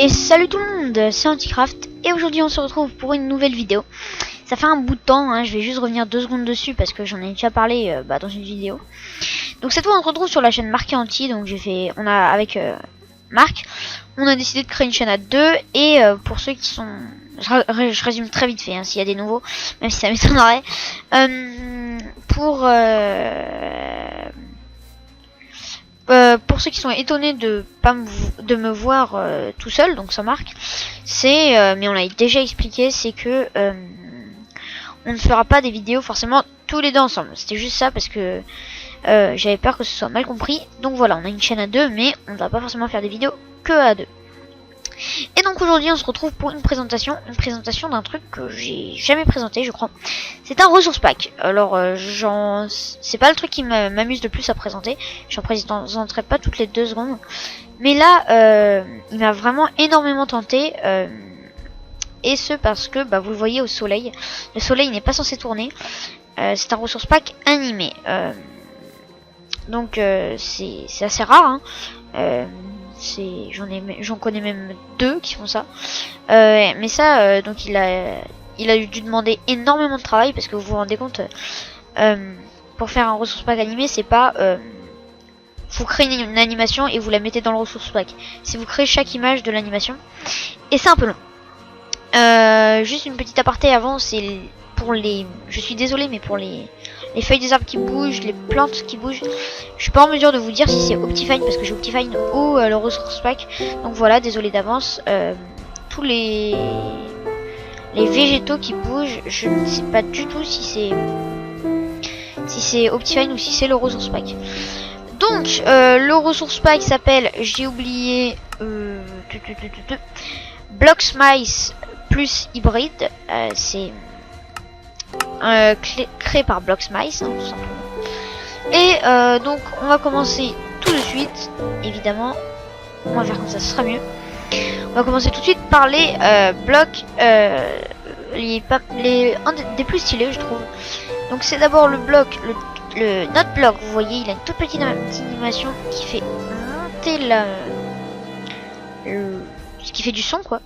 Et salut tout le monde, c'est Anticraft et aujourd'hui on se retrouve pour une nouvelle vidéo. Ça fait un bout de temps, hein, je vais juste revenir 2 secondes dessus parce que j'en ai déjà parlé dans une vidéo. Donc cette fois on se retrouve sur la chaîne Marc et Anti, donc on a avec Marc, on a décidé de créer une chaîne à 2 et pour ceux qui sont... Je résume très vite fait hein, s'il y a des nouveaux, même si ça m'étonnerait. Pour ceux qui sont étonnés de me voir tout seul, donc sans Marc, c'est mais on l'a déjà expliqué, c'est que on ne fera pas des vidéos forcément tous les deux ensemble. C'était juste ça parce que j'avais peur que ce soit mal compris. Donc voilà, on a une chaîne à 2, mais on ne va pas forcément faire des vidéos que à 2. Et donc aujourd'hui on se retrouve pour une présentation d'un truc que j'ai jamais présenté je crois. C'est un ressource pack. Alors c'est pas le truc qui m'amuse le plus à présenter. J'en présenterai pas toutes les 2 secondes. Mais là il m'a vraiment énormément tenté. Et ce parce que vous le voyez au soleil. Le soleil n'est pas censé tourner. C'est un ressource pack animé. Donc c'est assez rare hein. J'en connais même 2 qui font ça. Mais ça, donc il a dû demander énormément de travail parce que vous vous rendez compte, pour faire un ressource pack animé, c'est pas vous créez une animation et vous la mettez dans le ressource pack. C'est vous créez chaque image de l'animation et c'est un peu long. Juste une petite aparté avant, c'est pour les... Je suis désolé, mais pour les feuilles des arbres qui bougent, les plantes qui bougent, je suis pas en mesure de vous dire si c'est Optifine parce que j'ai Optifine ou le ressource pack. Donc voilà, désolé d'avance. Tous les végétaux qui bougent, je ne sais pas du tout si c'est Optifine ou si c'est le ressource pack. Donc le ressource pack s'appelle, j'ai oublié, Bloxmice plus hybride. C'est créé par Bloxmice hein, tout simplement. Et donc on va commencer tout de suite, évidemment. On va faire comme ça, ce sera mieux. On va commencer tout de suite par les blocs, un des plus stylés je trouve. Donc c'est d'abord le bloc, le note block. Vous voyez, il a une toute petite animation qui fait monter ce qui fait du son quoi.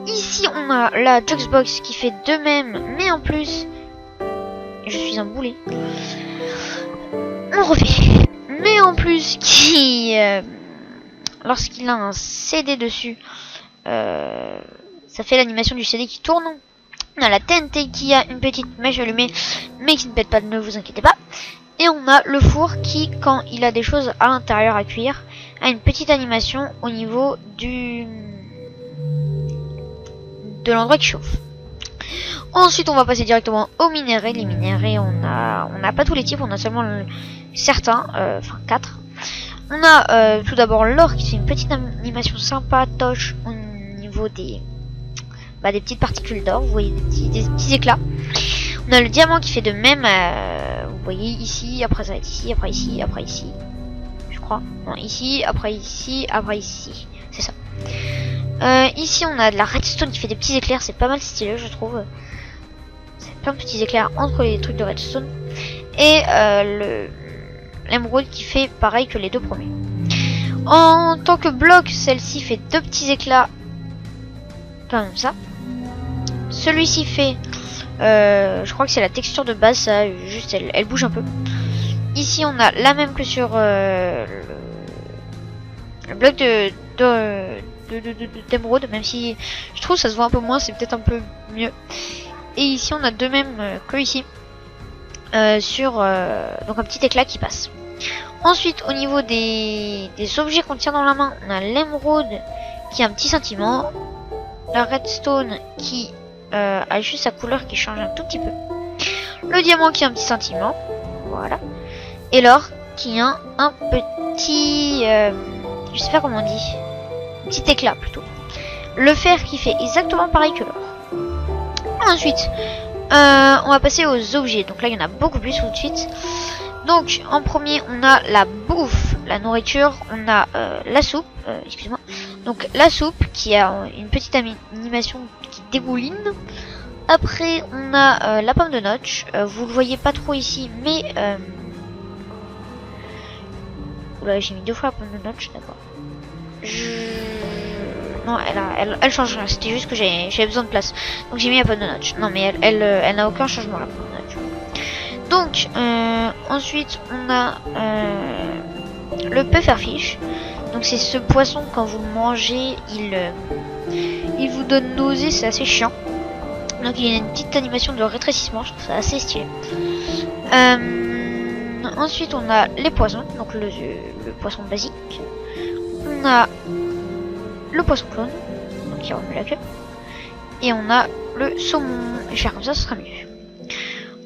Ici on a la Juxbox qui fait de même, mais en plus je suis un boulet. On refait. Mais en plus qui lorsqu'il a un CD dessus, ça fait l'animation du CD qui tourne. On a la TNT qui a une petite mèche allumée mais qui ne pète pas, ne vous inquiétez pas. Et on a le four qui, quand il a des choses à l'intérieur à cuire, a une petite animation au niveau de l'endroit qui chauffe. Ensuite on va passer directement aux minéraux. Les minéraux, on n'a pas tous les types, on a seulement certains, enfin 4. On a tout d'abord l'or qui fait une petite animation sympa, toche au niveau des petites particules d'or. Vous voyez des petits éclats. On a le diamant qui fait de même. Vous voyez ici, après ça va être ici, après ici, après ici. Je crois. Non, ici, après ici, après ici. C'est ça. Ici on a de la redstone qui fait des petits éclairs. C'est pas mal stylé je trouve. C'est plein de petits éclairs entre les trucs de redstone. Et l'émeraude qui fait pareil que les 2 premiers. En tant que bloc, celle-ci fait 2 petits éclats comme ça. Celui-ci fait je crois que c'est la texture de base, ça, juste elle bouge un peu. Ici on a la même que sur le bloc d'émeraude, même si je trouve ça se voit un peu moins, c'est peut-être un peu mieux. Et ici on a de même que ici, sur donc un petit éclat qui passe. Ensuite au niveau des objets qu'on tient dans la main, on a l'émeraude qui a un petit sentiment, la redstone qui a juste sa couleur qui change un tout petit peu, le diamant qui a un petit sentiment, voilà, et l'or qui a un petit je sais pas comment on dit, un petit éclat plutôt, le fer qui fait exactement pareil que l'or. Ensuite on va passer aux objets, donc là il y en a beaucoup plus tout de suite. Donc en premier on a la bouffe, la nourriture, on a la soupe, excusez-moi, donc la soupe qui a une petite animation qui débouline. Après on a la pomme de notch, vous le voyez pas trop ici mais oula j'ai mis 2 fois la pomme de notch, d'accord. Non, elle change rien. C'était juste que j'avais besoin de place. Donc j'ai mis Apple Notch. Non, mais elle n'a aucun changement là. Donc ensuite on a le pufferfish. Donc c'est ce poisson, quand vous le mangez, il vous donne nausée, c'est assez chiant. Donc il y a une petite animation de rétrécissement, je trouve ça assez stylé. Ensuite on a les poissons, donc le poisson basique. On a le poisson clone, donc qui remue la queue. Et on a le saumon. Je vais faire comme ça, ce sera mieux.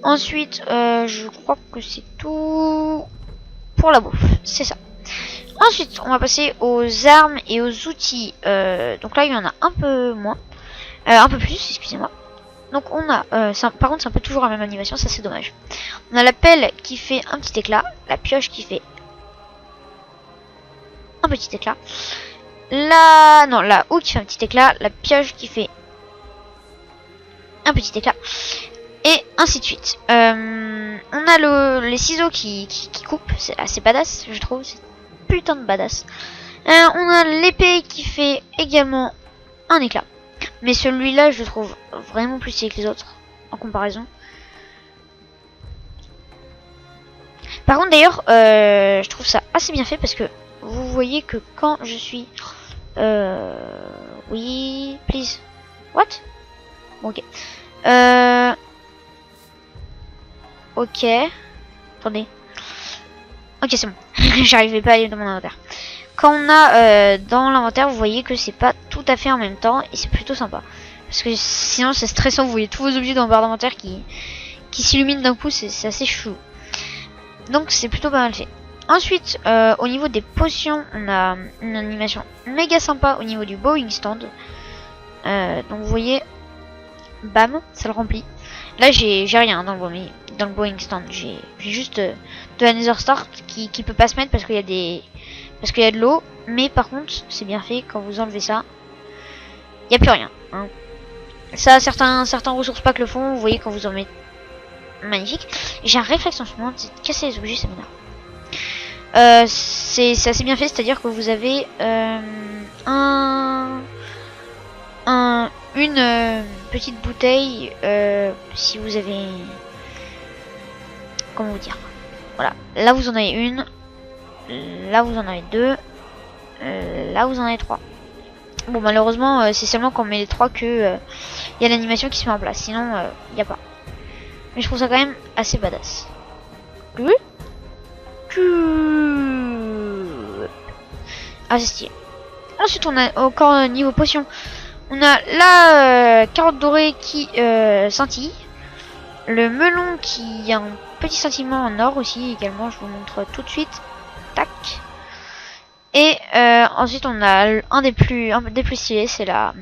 Ensuite, je crois que c'est tout pour la bouffe, c'est ça. Ensuite, on va passer aux armes et aux outils. Donc là, il y en a un peu moins. Un peu plus, excusez-moi. Donc on a, par contre c'est un peu toujours la même animation, ça c'est dommage. On a la pelle qui fait un petit éclat, la pioche qui fait un petit éclat, la houe qui fait un petit éclat, la pioche qui fait un petit éclat, et ainsi de suite. On a les ciseaux qui coupent, c'est assez badass je trouve, c'est putain de badass. On a l'épée qui fait également un éclat. Mais celui-là, je le trouve vraiment plus stylé que les autres, en comparaison. Par contre, d'ailleurs, je trouve ça assez bien fait parce que vous voyez que quand je suis... oui, please. What? Ok. Ok. Attendez. Ok, c'est bon. J'arrivais pas à aller dans mon inventaire. Quand on a dans l'inventaire, vous voyez que c'est pas tout à fait en même temps et c'est plutôt sympa. Parce que sinon c'est stressant, vous voyez tous vos objets dans le barre d'inventaire qui s'illuminent d'un coup, c'est assez chou. Donc c'est plutôt pas mal fait. Ensuite, au niveau des potions, on a une animation méga sympa au niveau du bowing stand. Donc vous voyez, bam, ça le remplit. Là j'ai rien dans le bowing stand, j'ai juste de la nether start qui peut pas se mettre parce qu'il y a de l'eau, mais par contre c'est bien fait. Quand vous enlevez ça, il y a plus rien, hein. Ça, certains ressources packs le font, vous voyez quand vous en mettez. Magnifique. J'ai un réflexe en ce moment, c'est de casser les objets, ça m'énerve. C'est assez bien fait, c'est-à-dire que vous avez une petite bouteille, si vous avez, comment vous dire, voilà, là vous en avez une, là vous en avez deux, là vous en avez trois. Bon, malheureusement c'est seulement quand on met les trois que y a l'animation qui se met en place, sinon il n'y a pas. Mais je trouve ça quand même assez badass. Ah, c'est stylé. Ensuite on a encore niveau potion, on a la carotte dorée qui scintille, le melon qui a un petit scintillement en or aussi également, je vous montre tout de suite. Tac. Et ensuite on a un des plus stylés, c'est la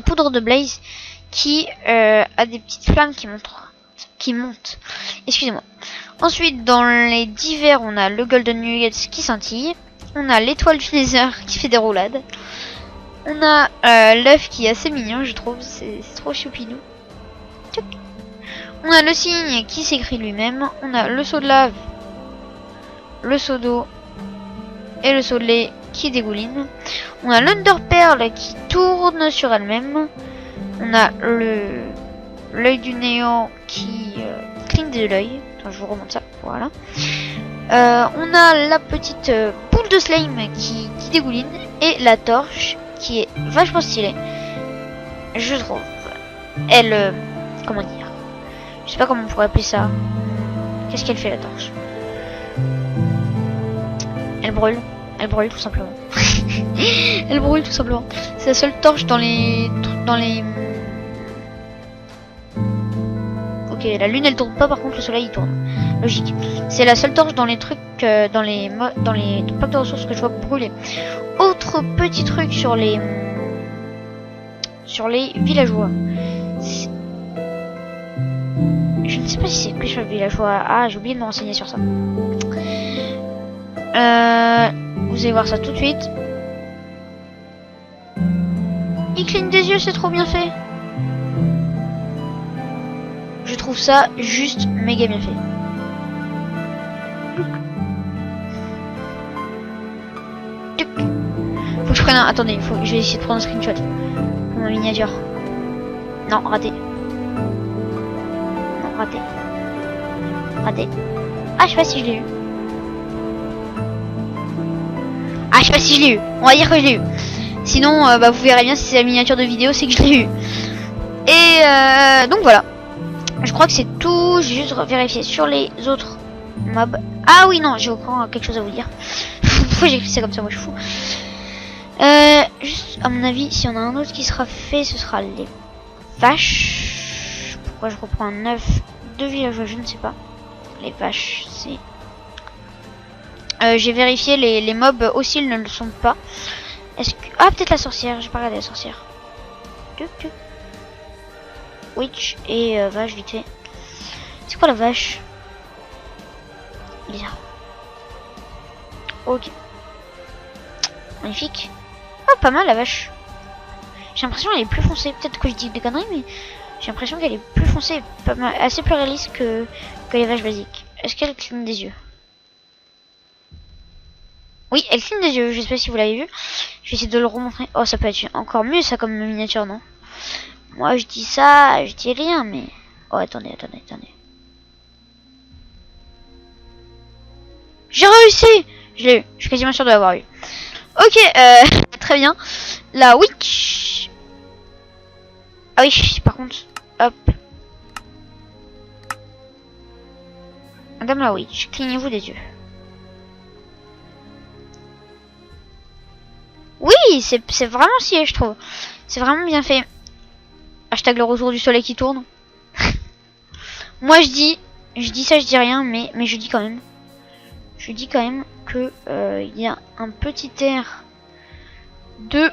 poudre de Blaze qui a des petites flammes qui montent. Excusez-moi. Ensuite dans les divers on a le Golden Nuggets qui scintille, on a l'étoile du Nether qui fait des roulades, on a l'œuf qui est assez mignon je trouve, c'est trop choupinou. On a le cygne qui s'écrit lui-même, on a le seau de lave, le seau d'eau et le seau de lait qui dégouline. On a l'Underpearl qui tourne sur elle-même. On a l'œil du néant qui cligne de l'œil. Attends, je vous remonte ça. Voilà. On a la petite boule de slime qui dégouline. Et la torche qui est vachement stylée, je trouve. Elle... comment dire, je sais pas comment on pourrait appeler ça. Qu'est-ce qu'elle fait la torche? Elle brûle tout simplement. Elle brûle tout simplement. C'est la seule torche dans les... Ok, la lune elle tourne pas, par contre le soleil il tourne. Logique. C'est la seule torche dans les trucs, dans les packs de ressources que je vois brûler. Autre petit truc sur les villageois. Je ne sais pas si c'est que sur les villageois. Ah, j'ai oublié de me renseigner sur ça. Vous allez voir ça tout de suite. Il cligne des yeux, c'est trop bien fait. Je trouve ça juste méga bien fait. Faut que je prenne un... Attendez, je vais essayer de prendre un screenshot. Pour ma miniature. Non, raté. Non, raté. Raté. Ah, je sais pas si je l'ai eu. Ah, je sais pas si je l'ai eu. On va dire que je l'ai eu. Sinon, bah, vous verrez bien si c'est la miniature de vidéo, c'est que je l'ai eu. Et donc voilà. Je crois que c'est tout. J'ai juste vérifié sur les autres mobs. Ah oui, non, j'ai encore quelque chose à vous dire. Pourquoi j'ai écrit ça comme ça, moi je suis fou. Juste à mon avis, si on a un autre qui sera fait, ce sera les vaches. Pourquoi je reprends un 9 de villageois, je ne sais pas. Les vaches, c'est... j'ai vérifié, les mobs aussi ne le sont pas. Est-ce que... Ah, peut-être la sorcière, j'ai pas regardé la sorcière. Witch et vache vite fait. C'est quoi la vache? Bizarre. Ok. Magnifique. Oh, pas mal la vache. J'ai l'impression qu'elle est plus foncée. Peut-être que je dis des conneries, mais j'ai l'impression qu'elle est plus foncée, pas mal, assez plus réaliste que les vaches basiques. Est-ce qu'elle cligne des yeux? Oui, elle cligne des yeux. Je sais pas si vous l'avez vu. Je vais essayer de le remontrer. Oh, ça peut être encore mieux ça comme miniature, non? Moi, je dis ça, je dis rien, mais... Oh, attendez. J'ai réussi! Je l'ai eu. Je suis quasiment sûr de l'avoir eu. Ok, très bien. La witch. Ah oui, par contre, hop. Madame la witch, clignez-vous des yeux. Oui, c'est vraiment stylé, je trouve. C'est vraiment bien fait. Hashtag le retour du soleil qui tourne. Moi, je dis ça, je dis rien, mais je dis quand même. Je dis quand même que il y a un petit air de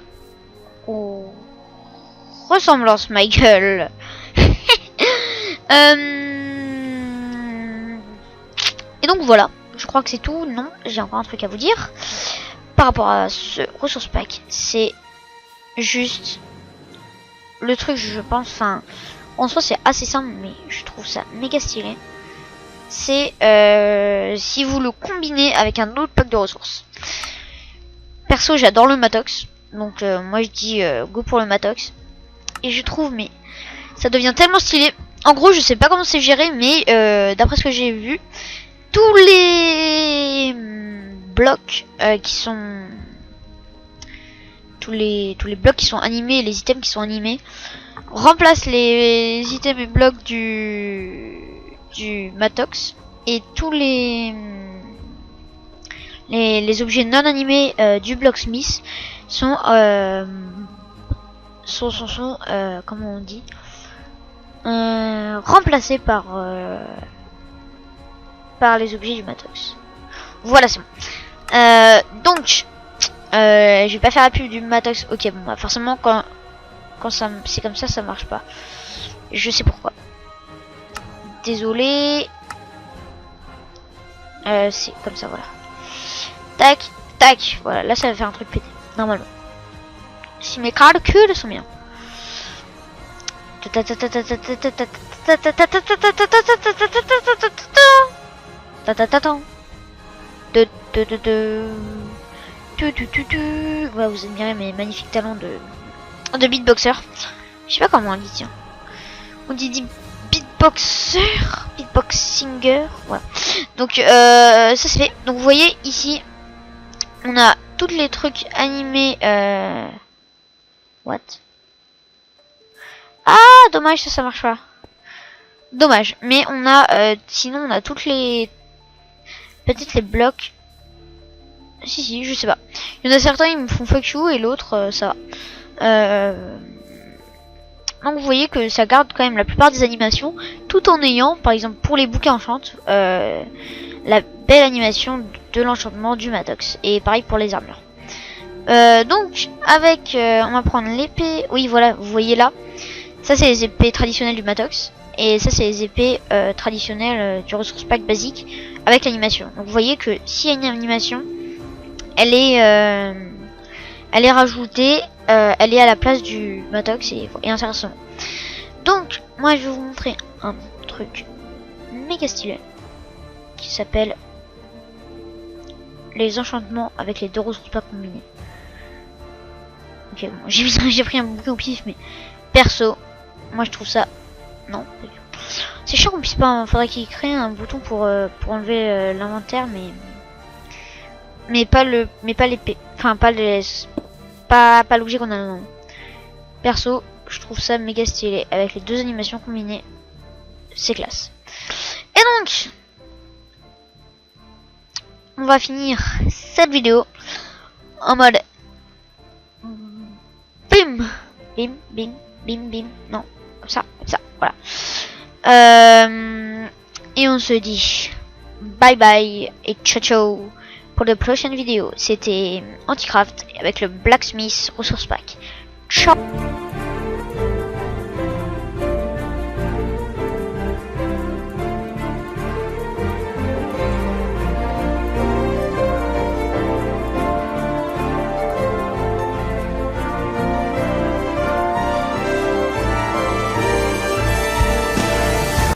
ressemblance, Michael. Et donc voilà, je crois que c'est tout. Non, j'ai encore un truc à vous dire par rapport à ce ressource pack. C'est juste le truc, je pense. Enfin, en soi, c'est assez simple, mais je trouve ça méga stylé. C'est si vous le combinez avec un autre pack de ressources. Perso, j'adore le Matox, donc moi je dis go pour le Matox. Et je trouve, mais ça devient tellement stylé. En gros, je sais pas comment c'est géré, mais d'après ce que j'ai vu, tous les blocs qui sont tous les blocs qui sont animés, les items qui sont animés, remplacent les items et blocs du Matox, et tous les objets non animés du bloc Smith sont comment on dit, remplacés par les objets du Matox. Voilà, c'est bon. Donc je vais pas faire la pub du Matox. Ok, bon, bah, forcément quand ça c'est comme ça marche pas. Je sais pourquoi. Désolé. C'est comme ça, voilà. Tac, tac. Voilà, là ça va faire un truc pété, normalement. Si mes calculs sont bien. Voilà, vous admirez mes magnifiques talents de beatboxer. Je sais pas comment on dit, tiens. On dit beatboxer, beatboxinger, voilà. Donc ça c'est fait. Donc vous voyez ici, on a tous les trucs animés. What? Ah, dommage, ça marche pas. Dommage. Mais on a, sinon on a toutes les, peut-être les blocs. Si, je sais pas. Il y en a certains, ils me font fuck you, et l'autre, ça va. Donc vous voyez que ça garde quand même la plupart des animations, tout en ayant, par exemple pour les bouquets enchantes, la belle animation de l'enchantement du Matox. Et pareil pour les armures. Donc avec, on va prendre l'épée. Oui, voilà, vous voyez là. Ça c'est les épées traditionnelles du Matox. Et ça c'est les épées traditionnelles du ressource pack basique avec l'animation. Donc vous voyez que s'il y a une animation, elle est rajoutée, elle est à la place du Matox, et inversement. Donc moi je vais vous montrer un truc méga stylé qui s'appelle les enchantements avec les deux ressources pas combinées. Ok, bon, j'ai pris un bouquin au pif, mais perso, moi je trouve ça... Non, pas du tout. C'est chiant qu'on puisse pas... Faudrait qu'il crée un bouton pour enlever l'inventaire, mais pas l'épée. Enfin, pas les... Pas l'objet qu'on a. Non. Perso, je trouve ça méga stylé. Avec les deux animations combinées, c'est classe. Et donc, on va finir cette vidéo en mode bim, bim, bim, bim, bim. Non, comme ça, voilà. Et on se dit bye bye et ciao ciao pour de prochaines vidéos. C'était Anticraft avec le Blacksmith Resource Pack. Ciao.